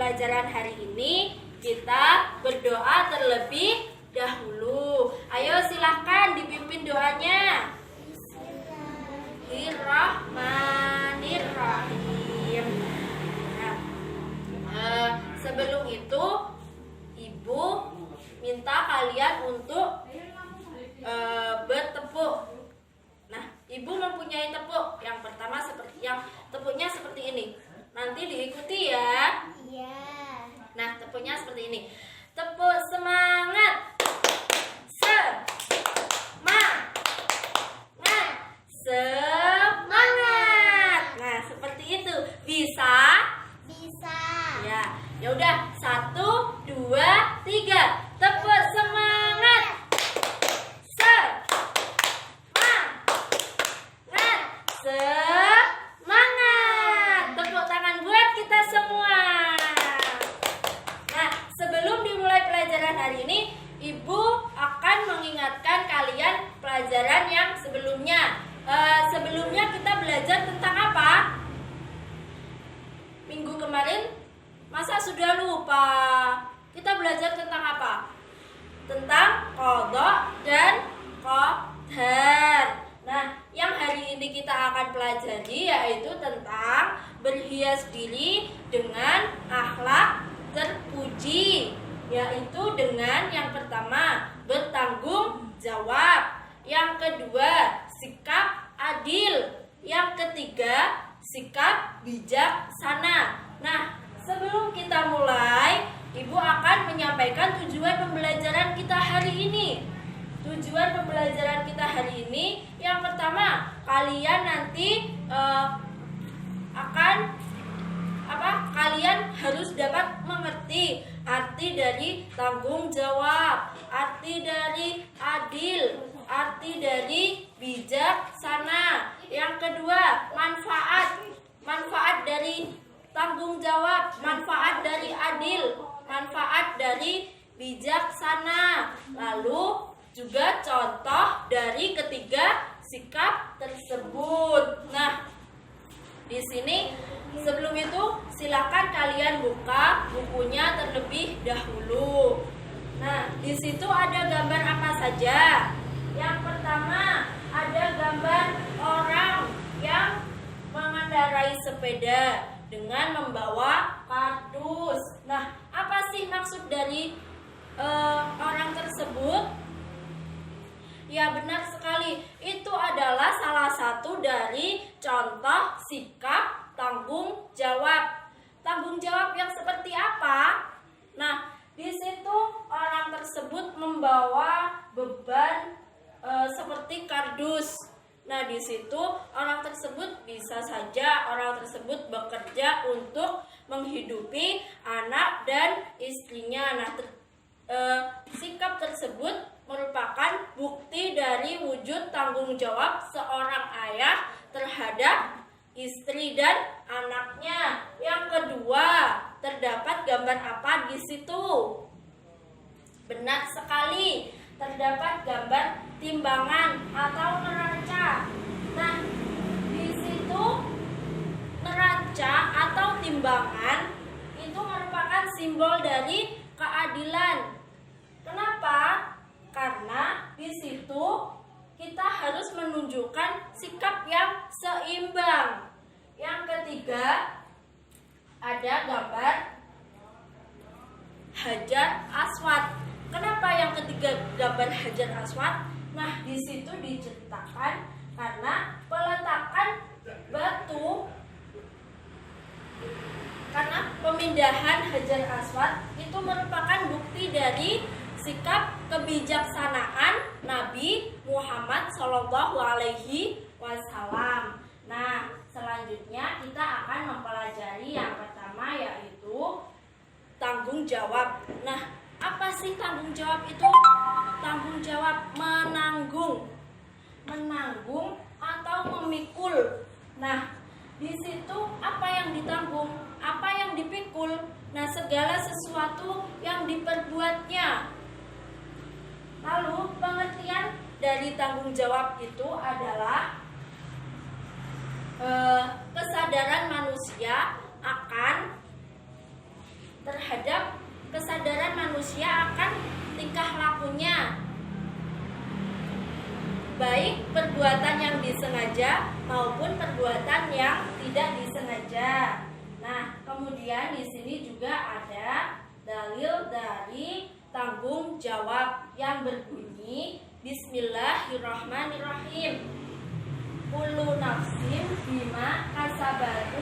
pelajaran hari ini kita berdoa terlebih dahulu. Ayo silahkan dipimpin doanya. Bismillahirrahmanirrahim. Sebelum itu Ibu minta kalian untuk bertepuk. Nah, Ibu mempunyai tepuk. Yang pertama tepuknya seperti ini. Nanti diikuti ya. Iya. Nah, tepuknya seperti ini. Tepuk semangat. Semangat. Nah, seperti itu. Bisa? Bisa. Ya udah. 1, 2, 3. Tepuk semangat. Semangat. Tepuk tangan buat kita semua. Nah, sebelum dimulai pelajaran hari ini, Ibu akan mengingatkan kalian pelajaran yang sebelumnya. Sebelumnya kita belajar tentang apa? Minggu kemarin masa sudah lupa? Kita belajar tentang apa? Tentang qadha dan qadar. Nah, yang hari ini kita akan pelajari yaitu tentang berhias diri dengan akhlak terpuji, yaitu dengan yang pertama bertanggung jawab, yang kedua sikap adil, yang ketiga sikap bijaksana. Nah, sebelum kita mulai, Ibu akan menyampaikan tujuan pembelajaran kita hari ini. Tujuan pembelajaran kita hari ini, yang pertama, kalian nanti kalian harus dapat mengerti arti dari tanggung jawab, arti dari adil, arti dari bijaksana. Yang kedua, manfaat dari tanggung jawab, manfaat dari adil, manfaat dari bijaksana. Lalu juga contoh dari ketiga sikap tersebut. Nah, di sini sebelum itu silakan kalian buka bukunya terlebih dahulu. Nah, di situ ada gambar apa saja? Yang pertama ada gambar orang yang mengendarai sepeda dengan membawa kardus. Nah, apa sih maksud dari orang tersebut? Ya, benar sekali. Itu adalah salah satu dari contoh sikap tanggung jawab. Tanggung jawab yang seperti apa? Nah, di situ orang tersebut membawa beban seperti kardus. Nah, di situ orang tersebut bisa saja orang tersebut bekerja untuk menghidupi anak dan istrinya. Nah, sikap tersebut merupakan bukti dari wujud tanggung jawab seorang ayah terhadap istri dan anaknya. Yang kedua, terdapat gambar apa di situ? Benar sekali, terdapat gambar timbangan atau neraca. Nah, di situ neraca atau timbangan itu merupakan simbol dari keadilan. Kenapa? Karena di situ kita harus menunjukkan sikap yang seimbang. Yang ketiga, ada gambar Hajar Aswad. Kenapa yang ketiga gambar Hajar Aswad? Nah, di situ diceritakan karena peletakan batu, karena pemindahan Hajar Aswad itu merupakan bukti dari sikap kebijaksanaan Nabi Muhammad SAW. Nah, selanjutnya kita akan mempelajari yang pertama yaitu tanggung jawab. Nah, apa sih tanggung jawab itu? Tanggung jawab menanggung atau memikul. Nah, di situ apa yang ditanggung, apa yang dipikul? Nah, segala sesuatu yang diperbuatnya. Lalu pengertian dari tanggung jawab itu adalah kesadaran manusia akan baik perbuatan yang disengaja maupun perbuatan yang tidak disengaja. Nah, kemudian di sini juga ada dalil dari tanggung jawab yang berbunyi Bismillahirrahmanirrahim. Kullu nafsin bima kasabat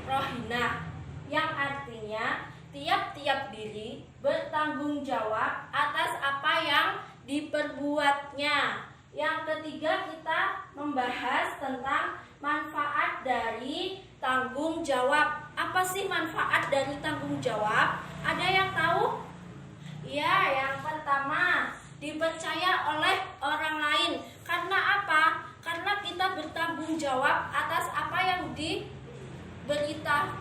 rohinah, yang artinya tiap-tiap diri bertanggung jawab atas apa yang diperbuatnya. Yang ketiga, kita membahas tentang manfaat dari tanggung jawab. Apa sih manfaat dari tanggung jawab? Ada yang tahu? Ya, yang pertama, dipercaya oleh orang lain. Karena apa? Karena kita bertanggung jawab atas apa yang diberitakan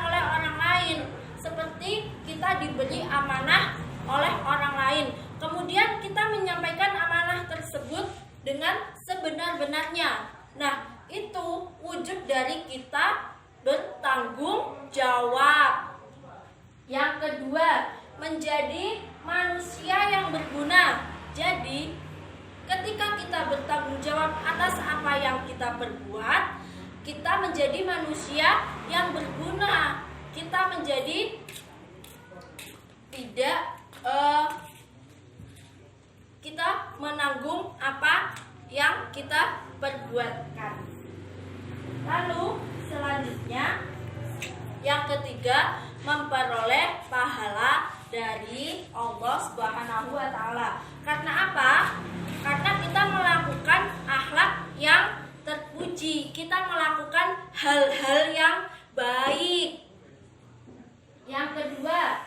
oleh orang lain. Seperti kita diberi amanah oleh orang lain, kemudian kita menyampaikan amanah tersebut dengan sebenar-benarnya. Nah, itu wujud dari kita bertanggung jawab. Yang kedua, menjadi manusia yang berguna. Jadi, ketika kita bertanggung jawab atas apa yang kita perbuat, kita menjadi manusia yang berguna. Kita menjadi tidak kita menanggung apa yang kita perbuatkan. Lalu selanjutnya, yang ketiga, memperoleh pahala dari Allah Subhanahu wa taala. Karena apa? Karena kita melakukan akhlak yang terpuji, kita melakukan hal-hal yang baik. Yang kedua,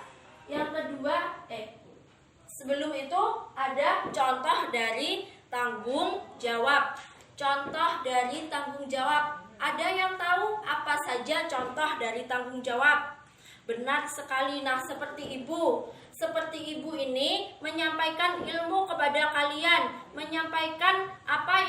sebelum itu ada contoh dari tanggung jawab. Contoh dari tanggung jawab. Ada yang tahu apa saja contoh dari tanggung jawab? Benar sekali. Nah, seperti ibu. Seperti ibu ini menyampaikan ilmu kepada kalian, menyampaikan apa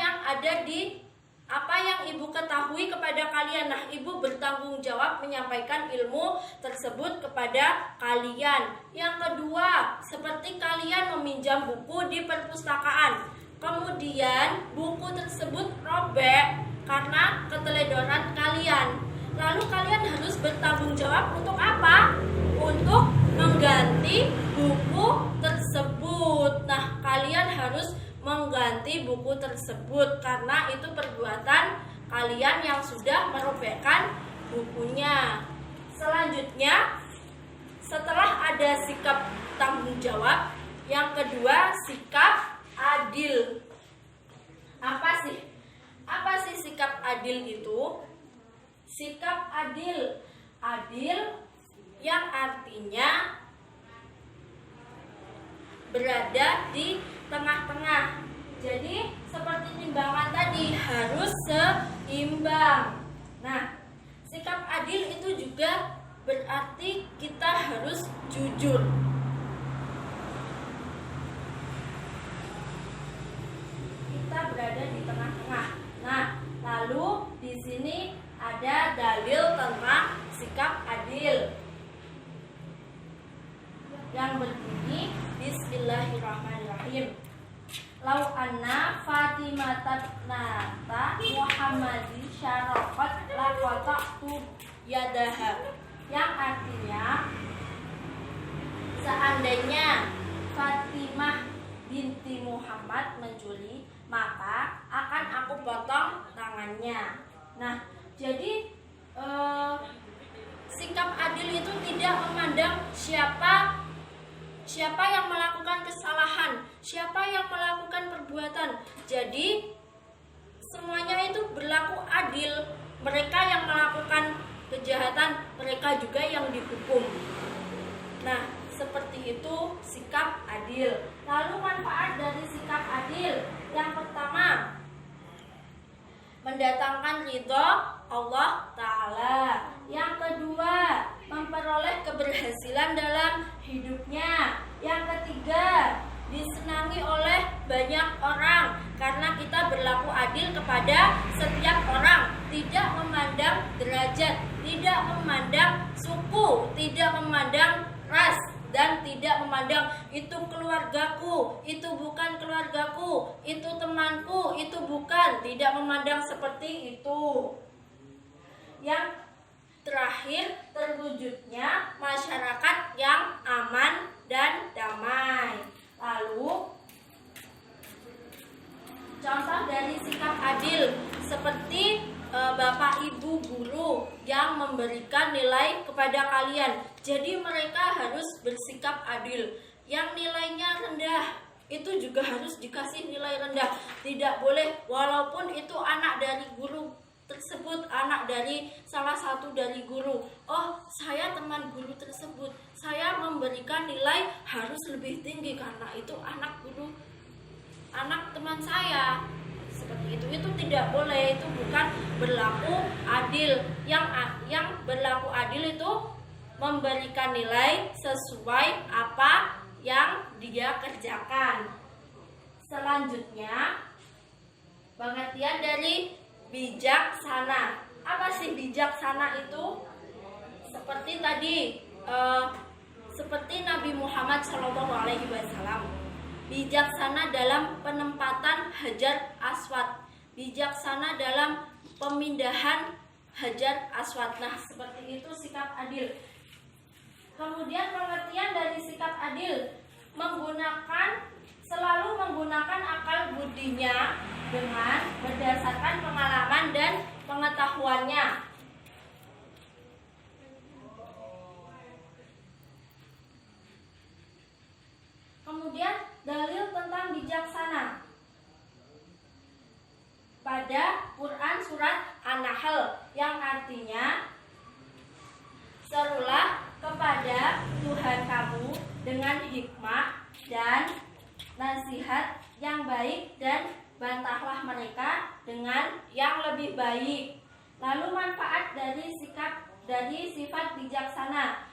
yang ibu ketahui kepada kalian. Nah, ibu bertanggung jawab menyampaikan ilmu tersebut kepada kalian. Yang kedua, seperti kalian meminjam buku di perpustakaan, kemudian buku tersebut robek karena keteledoran kalian. Lalu kalian harus bertanggung jawab untuk apa? Untuk mengganti buku tersebut. Nah, kalian harus mengganti buku tersebut karena itu perbuatan kalian yang sudah merobekkan bukunya. Selanjutnya, setelah ada sikap tanggung jawab, yang kedua sikap adil. Apa sih sikap adil itu? Sikap adil yang artinya berada di tengah-tengah. Jadi seperti timbangan tadi, harus seimbang. Nah, sikap adil itu juga berarti kita harus jujur. Kita berada di tengah-tengah. Nah, lalu di sini ada dalil tentang sikap adil yang berbunyi Bismillahirrahmanirrahim. Lau anna Fatimata nata Muhammadi syarafat laqata'tu yadaha. Yang artinya, seandainya Fatimah binti Muhammad mencuri, maka akan aku potong tangannya. Nah, jadi sikap adil itu tidak memandang siapa yang melakukan kesalahan, siapa yang melakukan perbuatan. Jadi semuanya itu berlaku adil. Mereka yang melakukan kejahatan, mereka juga yang dihukum. Nah, seperti itu sikap adil. Lalu manfaat dari sikap adil, yang pertama, mendatangkan ridho Allah Ta'ala. Yang kedua, memperoleh keberhasilan dalam hidupnya. Yang ketiga, disenangi oleh banyak orang karena kita berlaku adil kepada setiap orang, tidak memandang derajat, tidak memandang suku, tidak memandang ras dan tidak memandang itu keluargaku, itu bukan keluargaku, itu temanku, itu bukan, tidak memandang seperti itu. Yang terakhir, terwujudnya masyarakat yang aman dan damai. Lalu contoh dari sikap adil seperti Bapak Ibu guru yang memberikan nilai kepada kalian. Jadi mereka harus bersikap adil. Yang nilainya rendah itu juga harus dikasih nilai rendah. Tidak boleh walaupun itu anak dari guru tersebut, anak dari salah satu dari guru. Oh, saya teman guru tersebut, saya memberikan nilai harus lebih tinggi karena itu anak guru, anak teman saya. Seperti itu tidak boleh, itu bukan berlaku adil. Yang berlaku adil itu memberikan nilai sesuai apa yang dia kerjakan. Selanjutnya, pengertian dari bijaksana. Apa sih bijaksana itu? Seperti tadi, seperti Nabi Muhammad SAW. Bijaksana dalam penempatan Hajar Aswad, bijaksana dalam pemindahan Hajar Aswad. Nah, seperti itu sikap adil. Kemudian pengertian dari sikap adil, selalu menggunakan akal budinya dengan berdasarkan pengalaman dan pengetahuannya. Kemudian dalil tentang bijaksana pada Quran surat An-Nahl yang artinya, serulah kepada Tuhan kamu dengan hikmah dan nasihat yang baik dan bantahlah mereka dengan yang lebih baik. Lalu manfaat dari sifat bijaksana.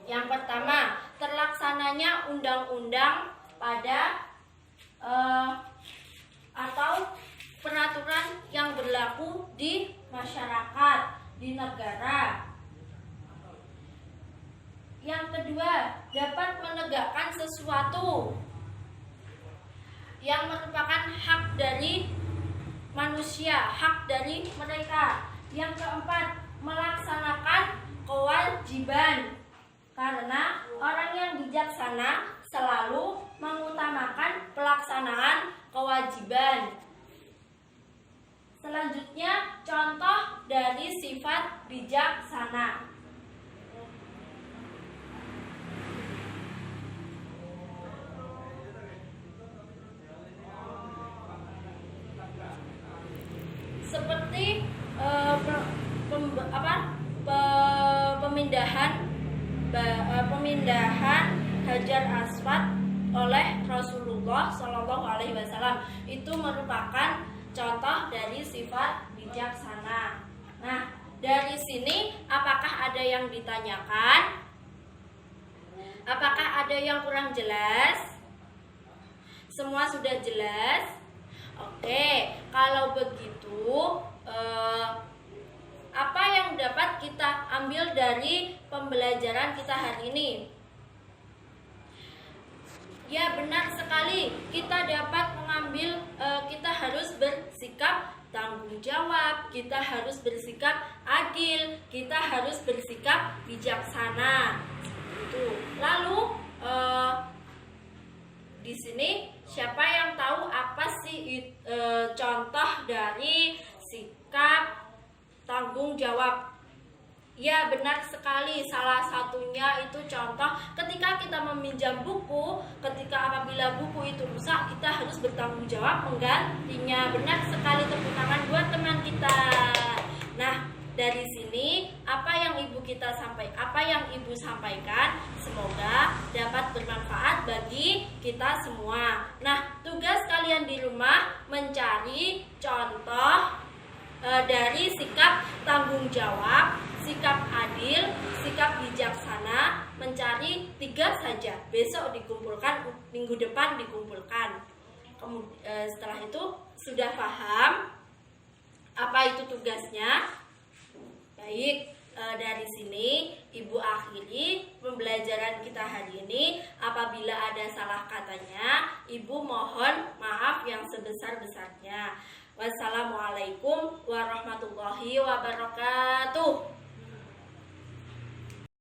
Yang pertama, terlaksananya undang-undang pada atau peraturan yang berlaku di masyarakat, di negara. Yang kedua, dapat menegakkan sesuatu yang merupakan hak dari manusia, hak dari mereka. Yang keempat, melaksanakan kewajiban. Karena orang yang bijaksana selalu mengutamakan pelaksanaan kewajiban. Selanjutnya, contoh dari sifat bijaksana. Seperti pemindahan Hajar Aswad oleh Rasulullah SAW, itu merupakan contoh dari sifat bijaksana. Nah, dari sini apakah ada yang ditanyakan? Apakah ada yang kurang jelas? Semua sudah jelas? Oke, kalau begitu apa yang dapat kita ambil dari pembelajaran kita hari ini? Ya, benar sekali, kita dapat mengambil, kita harus bersikap tanggung jawab, kita harus bersikap adil, kita harus bersikap bijaksana. Itu. Lalu di sini siapa yang tahu apa sih contoh dari sikap tanggung jawab? Ya, benar sekali, salah satunya itu contoh ketika kita meminjam buku, apabila buku itu rusak, kita harus bertanggung jawab menggantinya. Benar sekali, tepuk tangan buat teman kita. Nah, dari sini apa yang ibu sampaikan semoga dapat bermanfaat bagi kita semua. Nah, tugas kalian di rumah mencari contoh dari sikap tanggung jawab, sikap adil, sikap bijaksana, mencari 3 saja. Besok dikumpulkan, minggu depan dikumpulkan. Setelah itu sudah paham apa itu tugasnya? Baik, Dari sini Ibu akhiri pembelajaran kita hari ini. Apabila ada salah katanya, Ibu mohon maaf yang sebesar-besarnya. Wassalamualaikum warahmatullahi wabarakatuh.